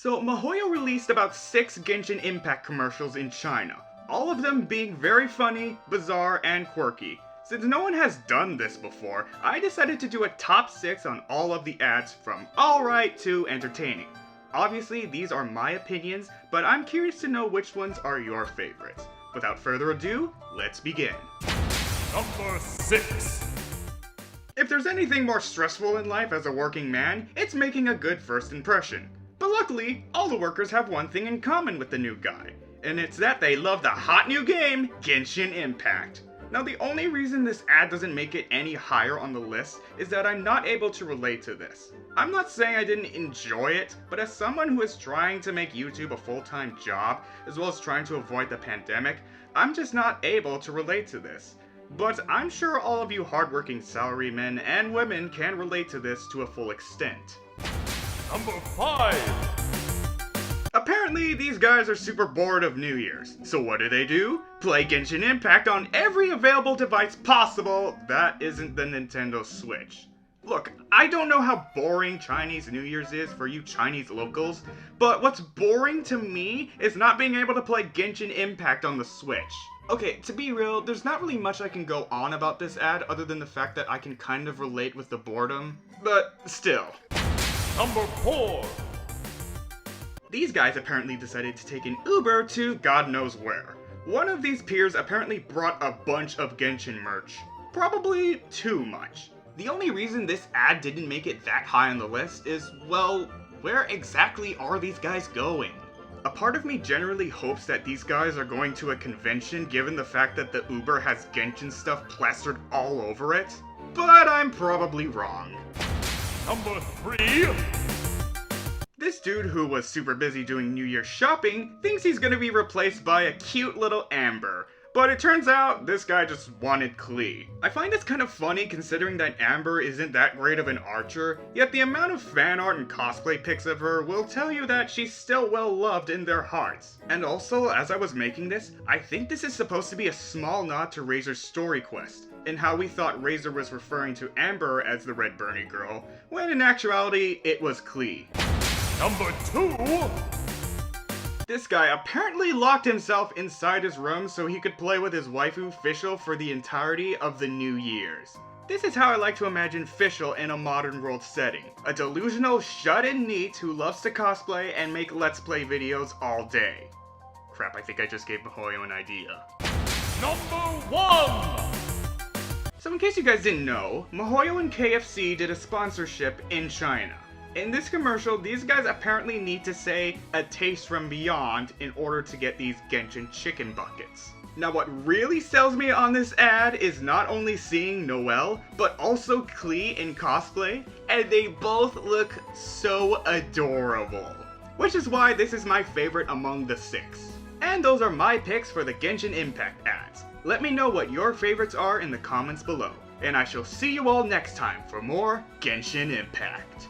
So MiHoYo released about 6 Genshin Impact commercials in China, all of them being very funny, bizarre, and quirky. Since no one has done this before, I decided to do a top 6 on all of the ads from alright to entertaining. Obviously, these are my opinions, but I'm curious to know which ones are your favorites. Without further ado, let's begin. Number 6. If there's anything more stressful in life as a working man, it's making a good first impression. But luckily, all the workers have one thing in common with the new guy, and it's that they love the hot new game, Genshin Impact. Now the only reason this ad doesn't make it any higher on the list is that I'm not able to relate to this. I'm not saying I didn't enjoy it, but as someone who is trying to make YouTube a full-time job, as well as trying to avoid the pandemic, I'm just not able to relate to this. But I'm sure all of you hardworking salarymen and women can relate to this to a full extent. Number 5. Apparently, these guys are super bored of New Year's. So what do? Play Genshin Impact on every available device possible that isn't the Nintendo Switch. Look, I don't know how boring Chinese New Year's is for you Chinese locals, but what's boring to me is not being able to play Genshin Impact on the Switch. Okay, to be real, there's not really much I can go on about this ad other than the fact that I can kind of relate with the boredom, but still. Number 4. These guys apparently decided to take an Uber to God knows where. One of these peers apparently brought a bunch of Genshin merch. Probably too much. The only reason this ad didn't make it that high on the list is, well, where exactly are these guys going? A part of me generally hopes that these guys are going to a convention given the fact that the Uber has Genshin stuff plastered all over it, but I'm probably wrong. Number 3. This dude who was super busy doing New Year's shopping thinks he's gonna be replaced by a cute little Amber. But it turns out, this guy just wanted Klee. I find this kind of funny considering that Amber isn't that great of an archer, yet the amount of fan art and cosplay pics of her will tell you that she's still well loved in their hearts. And also, as I was making this, I think this is supposed to be a small nod to Razor's story quest, and how we thought Razor was referring to Amber as the Red Bernie girl, when in actuality, it was Klee. Number 2. This guy apparently locked himself inside his room so he could play with his waifu Fishel for the entirety of the New Year's. This is how I like to imagine Fishel in a modern world setting. A delusional shut-in NEET who loves to cosplay and make let's play videos all day. Crap, I think I just gave MiHoYo an idea. Number 1. So in case you guys didn't know, MiHoYo and KFC did a sponsorship in China. In this commercial, these guys apparently need to say a taste from beyond in order to get these Genshin chicken buckets. Now what really sells me on this ad is not only seeing Noelle, but also Klee in cosplay, and they both look so adorable. Which is why this is my favorite among the 6. And those are my picks for the Genshin Impact ads. Let me know what your favorites are in the comments below, and I shall see you all next time for more Genshin Impact.